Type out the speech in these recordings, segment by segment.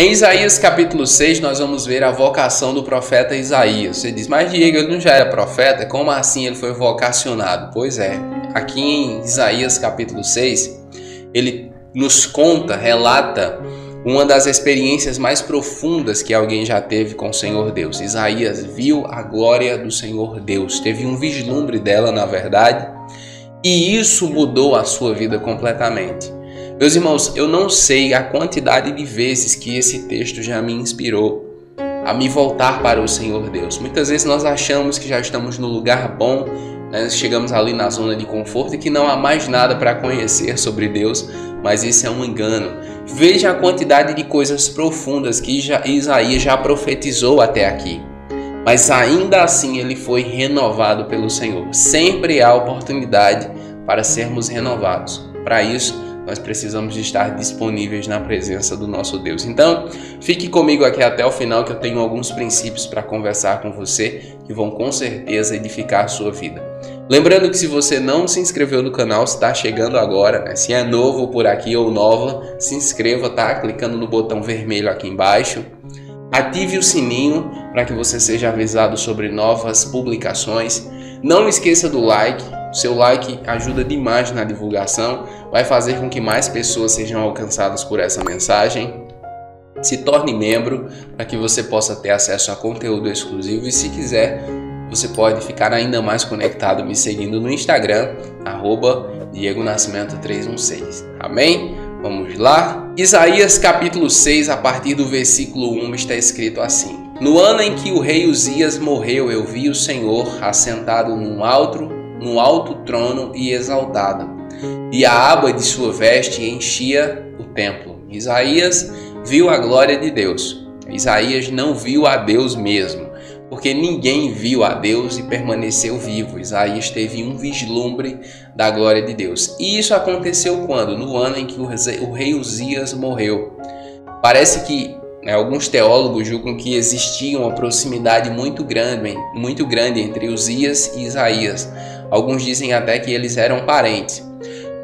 Em Isaías capítulo 6, nós vamos ver a vocação do profeta Isaías. Você diz, mas Diego, ele não já era profeta? Como assim ele foi vocacionado? Pois é, aqui em Isaías capítulo 6, ele nos conta, relata uma das experiências mais profundas que alguém já teve com o Senhor Deus. Isaías viu a glória do Senhor Deus, teve um vislumbre dela, na verdade, e isso mudou a sua vida completamente. Meus irmãos, eu não sei a quantidade de vezes que esse texto já me inspirou a me voltar para o Senhor Deus. Muitas vezes nós achamos que já estamos no lugar bom, né? Chegamos ali na zona de conforto e que não há mais nada para conhecer sobre Deus, mas isso é um engano. Veja a quantidade de coisas profundas que Isaías já profetizou até aqui. Mas ainda assim ele foi renovado pelo Senhor. Sempre há oportunidade para sermos renovados. Para isso, nós precisamos de estar disponíveis na presença do nosso Deus. Então, fique comigo aqui até o final, que eu tenho alguns princípios para conversar com você que vão com certeza edificar a sua vida. Lembrando que se você não se inscreveu no canal, está chegando agora, né? Se é novo por aqui ou nova, se inscreva, tá? Clicando no botão vermelho aqui embaixo. Ative o sininho para que você seja avisado sobre novas publicações. Não esqueça do like. O seu like ajuda demais na divulgação, vai fazer com que mais pessoas sejam alcançadas por essa mensagem. Se torne membro para que você possa ter acesso a conteúdo exclusivo e, se quiser, você pode ficar ainda mais conectado me seguindo no Instagram, @DiegoNascimento316. Amém? Vamos lá? Isaías capítulo 6, a partir do versículo 1, está escrito assim: No ano em que o rei Uzias morreu, eu vi o Senhor assentado num alto trono e exaltado, e a aba de sua veste enchia o templo. Isaías viu a glória de Deus. Isaías não viu a Deus mesmo, porque ninguém viu a Deus e permaneceu vivo. Isaías teve um vislumbre da glória de Deus. E isso aconteceu quando? No ano em que o rei Uzias morreu. Parece que alguns teólogos julgam que existia uma proximidade muito grande entre Uzias e Isaías. Alguns dizem até que eles eram parentes.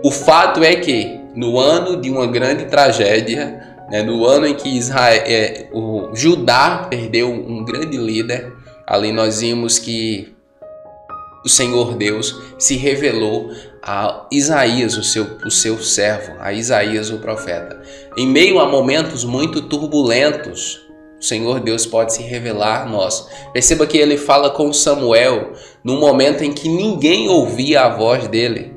O fato é que, no ano de uma grande tragédia, no ano em que o Judá perdeu um grande líder, ali nós vimos que o Senhor Deus se revelou a Isaías, o seu servo, a Isaías o profeta. Em meio a momentos muito turbulentos, o Senhor Deus pode se revelar a nós. Perceba que ele fala com Samuel num momento em que ninguém ouvia a voz dele.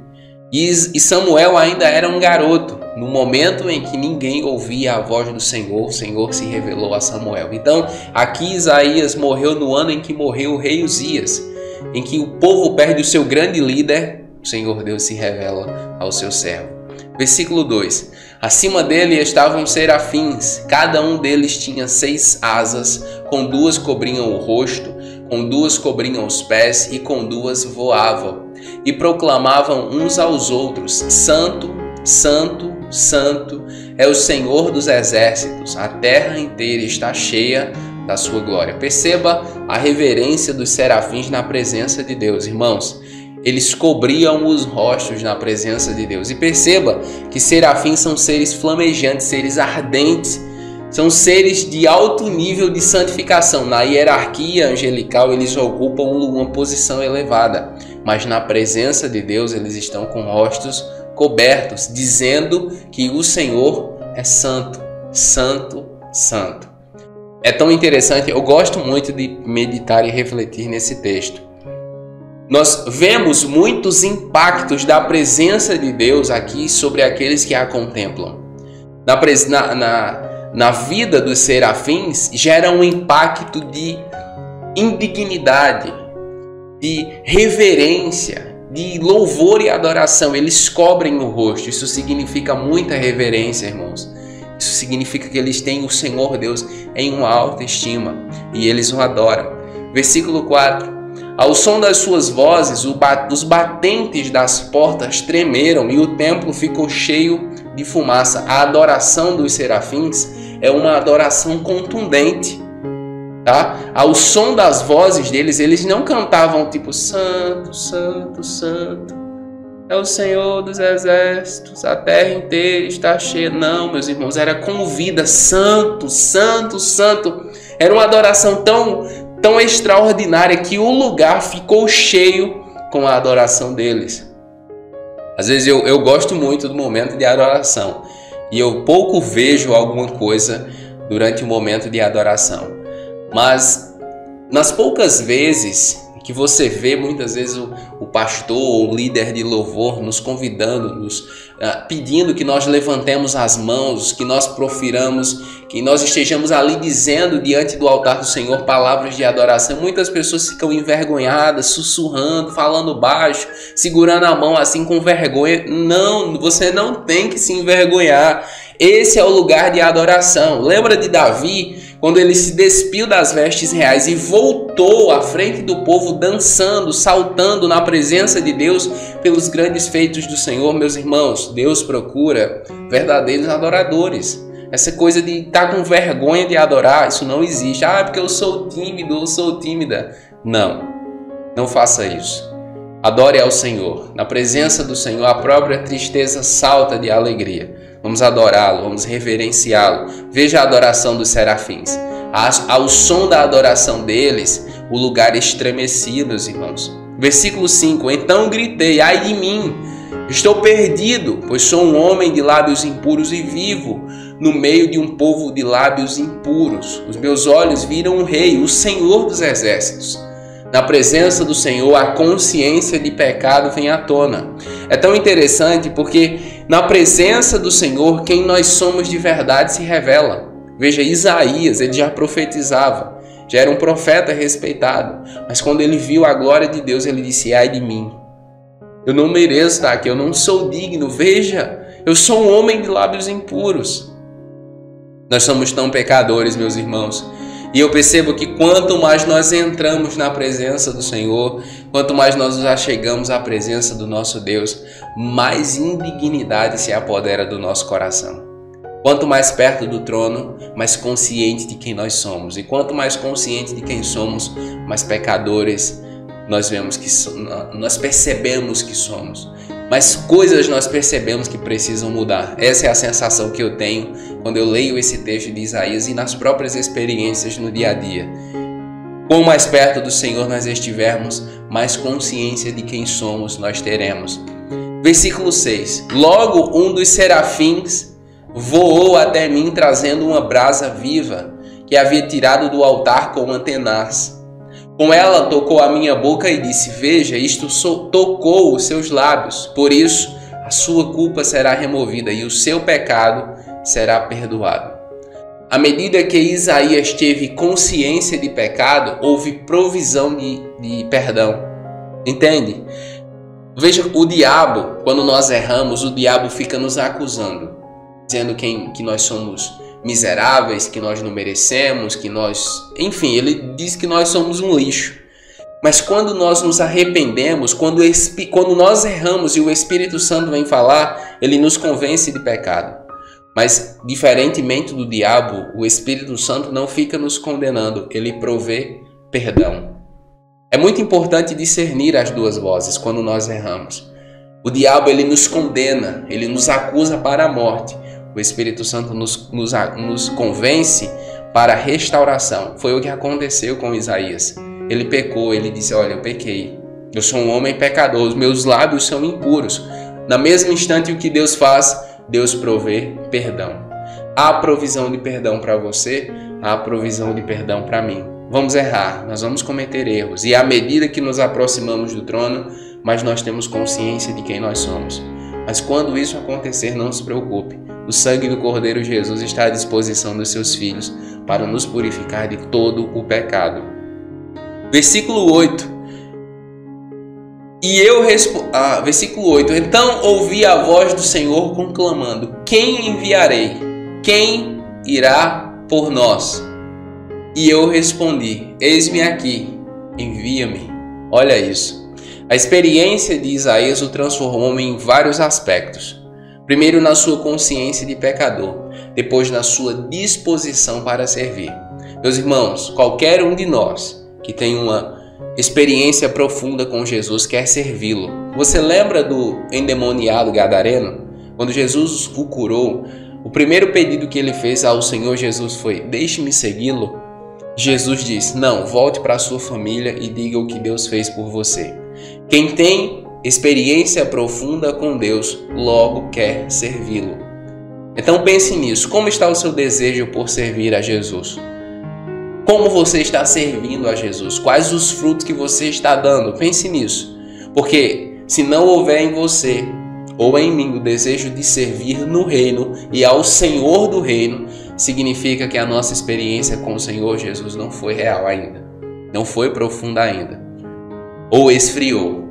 E Samuel ainda era um garoto. No momento em que ninguém ouvia a voz do Senhor, o Senhor se revelou a Samuel. Então, aqui Isaías morreu no ano em que morreu o rei Uzias, em que o povo perde o seu grande líder. O Senhor Deus se revela ao seu servo. Versículo 2. Acima dele estavam serafins, cada um deles tinha 6 asas, com 2 cobriam o rosto, com 2 cobriam os pés e com 2 voavam. E proclamavam uns aos outros: Santo, Santo, Santo é o Senhor dos exércitos, a terra inteira está cheia da sua glória. Perceba a reverência dos serafins na presença de Deus, irmãos. Eles cobriam os rostos na presença de Deus. E perceba que serafins são seres flamejantes, seres ardentes. São seres de alto nível de santificação. Na hierarquia angelical, eles ocupam uma posição elevada. Mas na presença de Deus, eles estão com rostos cobertos, dizendo que o Senhor é santo, santo, santo. É tão interessante, eu gosto muito de meditar e refletir nesse texto. Nós vemos muitos impactos da presença de Deus aqui sobre aqueles que a contemplam. Na vida dos serafins gera um impacto de indignidade, de reverência, de louvor e adoração. Eles cobrem o rosto. Isso significa muita reverência, irmãos. Isso significa que eles têm o Senhor Deus em uma alta estima e eles o adoram. Versículo 4. Ao som das suas vozes, os batentes das portas tremeram e o templo ficou cheio de fumaça. A adoração dos serafins é uma adoração contundente, tá? Ao som das vozes deles, eles não cantavam tipo Santo, Santo, Santo. é o Senhor dos exércitos, a terra inteira está cheia. Não, meus irmãos, era com vida, santo, santo, santo. Era uma adoração tão extraordinária que o lugar ficou cheio com a adoração deles. Às vezes eu gosto muito do momento de adoração e eu pouco vejo alguma coisa durante o momento de adoração. Mas nas poucas vezes que você vê, muitas vezes o pastor ou o líder de louvor nos convidando, nos pedindo que nós levantemos as mãos, que nós profiramos, que nós estejamos ali dizendo diante do altar do Senhor palavras de adoração. Muitas pessoas ficam envergonhadas, sussurrando, falando baixo, segurando a mão assim com vergonha. Não, você não tem que se envergonhar. Esse é o lugar de adoração. Lembra de Davi? Quando ele se despiu das vestes reais e voltou à frente do povo dançando, saltando na presença de Deus pelos grandes feitos do Senhor, meus irmãos, Deus procura verdadeiros adoradores. Essa coisa de estar com vergonha de adorar, isso não existe. Ah, porque eu sou tímido, eu sou tímida. Não faça isso. Adore ao Senhor. Na presença do Senhor, a própria tristeza salta de alegria. Vamos adorá-lo, vamos reverenciá-lo. Veja a adoração dos serafins. Ao som da adoração deles, o lugar estremecia, meus irmãos. Versículo 5. Então gritei, ai de mim, estou perdido, pois sou um homem de lábios impuros e vivo no meio de um povo de lábios impuros. Os meus olhos viram o Rei, o Senhor dos exércitos. Na presença do Senhor, a consciência de pecado vem à tona. É tão interessante porque na presença do Senhor, quem nós somos de verdade se revela. Veja, Isaías, ele já profetizava, já era um profeta respeitado. Mas quando ele viu a glória de Deus, ele disse, ai de mim. Eu não mereço estar aqui, eu não sou digno. Veja, eu sou um homem de lábios impuros. Nós somos tão pecadores, meus irmãos. E eu percebo que quanto mais nós entramos na presença do Senhor, quanto mais nós nos achegamos à presença do nosso Deus, mais indignidade se apodera do nosso coração. Quanto mais perto do trono, mais consciente de quem nós somos. E quanto mais consciente de quem somos, mais pecadores nós percebemos que somos. Mas coisas nós percebemos que precisam mudar. Essa é a sensação que eu tenho quando eu leio esse texto de Isaías e nas próprias experiências no dia a dia. Quanto mais perto do Senhor nós estivermos, mais consciência de quem somos nós teremos. Versículo 6. Logo um dos serafins voou até mim trazendo uma brasa viva que havia tirado do altar com uma tenaz. Com ela tocou a minha boca e disse, veja, isto tocou os seus lábios, por isso a sua culpa será removida e o seu pecado será perdoado. À medida que Isaías teve consciência de pecado, houve provisão de perdão. Entende? Veja, o diabo, quando nós erramos, o diabo fica nos acusando, dizendo que nós somos miseráveis, que nós não merecemos, enfim, ele diz que nós somos um lixo. Mas quando nós nos arrependemos, quando nós erramos e o Espírito Santo vem falar, ele nos convence de pecado. Mas, diferentemente do diabo, o Espírito Santo não fica nos condenando, ele provê perdão. É muito importante discernir as duas vozes quando nós erramos. O diabo, ele nos condena, ele nos acusa para a morte. O Espírito Santo nos convence para a restauração. Foi o que aconteceu com Isaías. Ele pecou, ele disse, olha, eu pequei. Eu sou um homem pecador, os meus lábios são impuros. Na mesmo instante, o que Deus faz? Deus provê perdão. Há provisão de perdão para você, há provisão de perdão para mim. Vamos errar, nós vamos cometer erros. E à medida que nos aproximamos do trono, mais nós temos consciência de quem nós somos. Mas quando isso acontecer, não se preocupe. O sangue do Cordeiro Jesus está à disposição dos seus filhos para nos purificar de todo o pecado. Versículo 8. Versículo 8. Então ouvi a voz do Senhor conclamando, quem enviarei? Quem irá por nós? E eu respondi, eis-me aqui, envia-me. Olha isso. A experiência de Isaías o transformou em vários aspectos. Primeiro na sua consciência de pecador, depois na sua disposição para servir. Meus irmãos, qualquer um de nós que tem uma experiência profunda com Jesus quer servi-lo. Você lembra do endemoniado gadareno? Quando Jesus o curou, o primeiro pedido que ele fez ao Senhor Jesus foi: deixe-me segui-lo. Jesus disse: não, volte para a sua família e diga o que Deus fez por você. Quem tem experiência profunda com Deus, logo quer servi-lo. Então pense nisso. Como está o seu desejo por servir a Jesus? Como você está servindo a Jesus? Quais os frutos que você está dando? Pense nisso. Porque se não houver em você ou em mim o desejo de servir no reino e ao Senhor do reino, significa que a nossa experiência com o Senhor Jesus não foi real ainda. Não foi profunda ainda. Ou esfriou.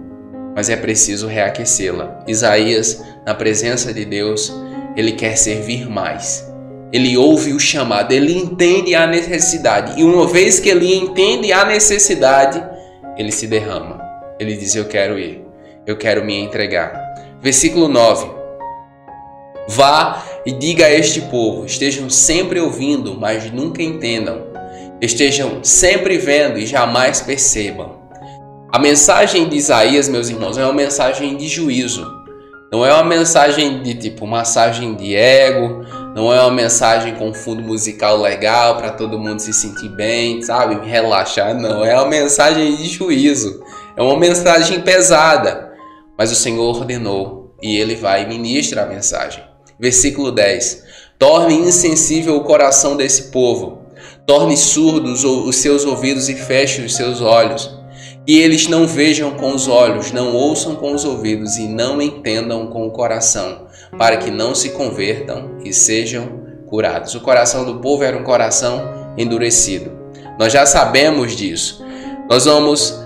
Mas é preciso reaquecê-la. Isaías, na presença de Deus, ele quer servir mais. Ele ouve o chamado, ele entende a necessidade. E uma vez que ele entende a necessidade, ele se derrama. Ele diz: eu quero ir, eu quero me entregar. Versículo 9. Vá e diga a este povo: estejam sempre ouvindo, mas nunca entendam. Estejam sempre vendo e jamais percebam. A mensagem de Isaías, meus irmãos, é uma mensagem de juízo. Não é uma mensagem de tipo massagem de ego, não é uma mensagem com fundo musical legal para todo mundo se sentir bem, sabe? Relaxar, não. É uma mensagem de juízo. É uma mensagem pesada. Mas o Senhor ordenou e ele vai e ministra a mensagem. Versículo 10. Torne insensível o coração desse povo. Torne surdos os seus ouvidos e feche os seus olhos. Que eles não vejam com os olhos, não ouçam com os ouvidos e não entendam com o coração, para que não se convertam e sejam curados. O coração do povo era um coração endurecido. Nós já sabemos disso. Nós vamos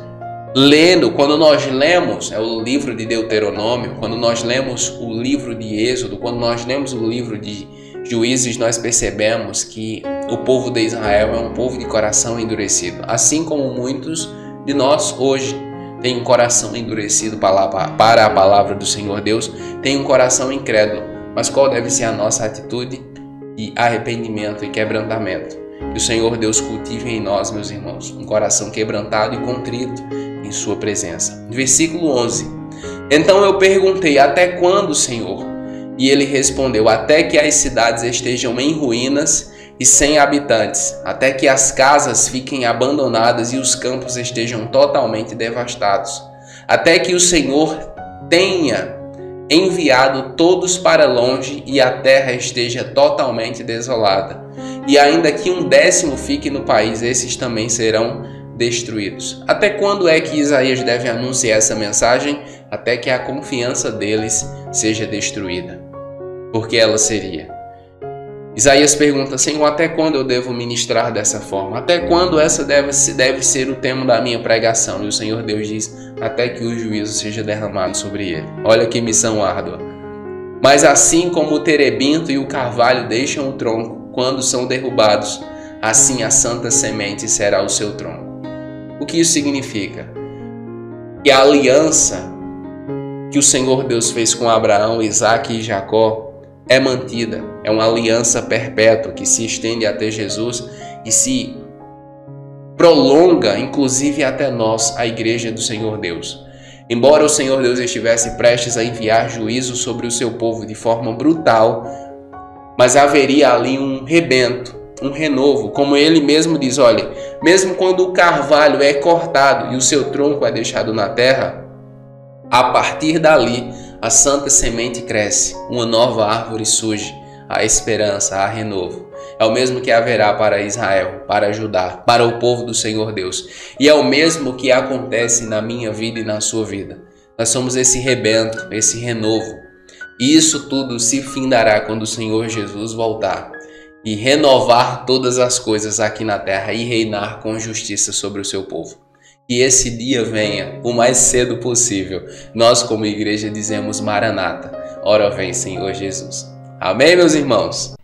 lendo, quando nós lemos o livro de Deuteronômio, quando nós lemos o livro de Êxodo, quando nós lemos o livro de Juízes, nós percebemos que o povo de Israel é um povo de coração endurecido, assim como muitos de nós hoje tem um coração endurecido para a palavra do Senhor Deus, tem um coração incrédulo. Mas qual deve ser a nossa atitude? De arrependimento e quebrantamento. Que o Senhor Deus cultive em nós, meus irmãos, um coração quebrantado e contrito em sua presença. Versículo 11. Então eu perguntei: até quando, Senhor? E ele respondeu: até que as cidades estejam em ruínas e sem habitantes, até que as casas fiquem abandonadas e os campos estejam totalmente devastados, até que o Senhor tenha enviado todos para longe e a terra esteja totalmente desolada, e ainda que 1/10 fique no país, esses também serão destruídos. Até quando é que Isaías deve anunciar essa mensagem? Até que a confiança deles seja destruída. Porque ela seria. Isaías pergunta: Senhor, até quando eu devo ministrar dessa forma? Até quando essa deve ser o tema da minha pregação? E o Senhor Deus diz: até que o juízo seja derramado sobre ele. Olha que missão árdua. Mas assim como o terebinto e o carvalho deixam o tronco quando são derrubados, assim a santa semente será o seu tronco. O que isso significa? Que a aliança que o Senhor Deus fez com Abraão, Isaque e Jacó é mantida, é uma aliança perpétua que se estende até Jesus e se prolonga, inclusive até nós, a igreja do Senhor Deus. Embora o Senhor Deus estivesse prestes a enviar juízo sobre o seu povo de forma brutal, mas haveria ali um rebento, um renovo, como ele mesmo diz: olha, mesmo quando o carvalho é cortado e o seu tronco é deixado na terra, a partir dali a santa semente cresce, uma nova árvore surge, a esperança, a renovo. É o mesmo que haverá para Israel, para Judá, para o povo do Senhor Deus. E é o mesmo que acontece na minha vida e na sua vida. Nós somos esse rebento, esse renovo. E isso tudo se findará quando o Senhor Jesus voltar e renovar todas as coisas aqui na terra e reinar com justiça sobre o seu povo. Que esse dia venha o mais cedo possível. Nós, como igreja, dizemos: Maranata, ora vem, Senhor Jesus. Amém, meus irmãos?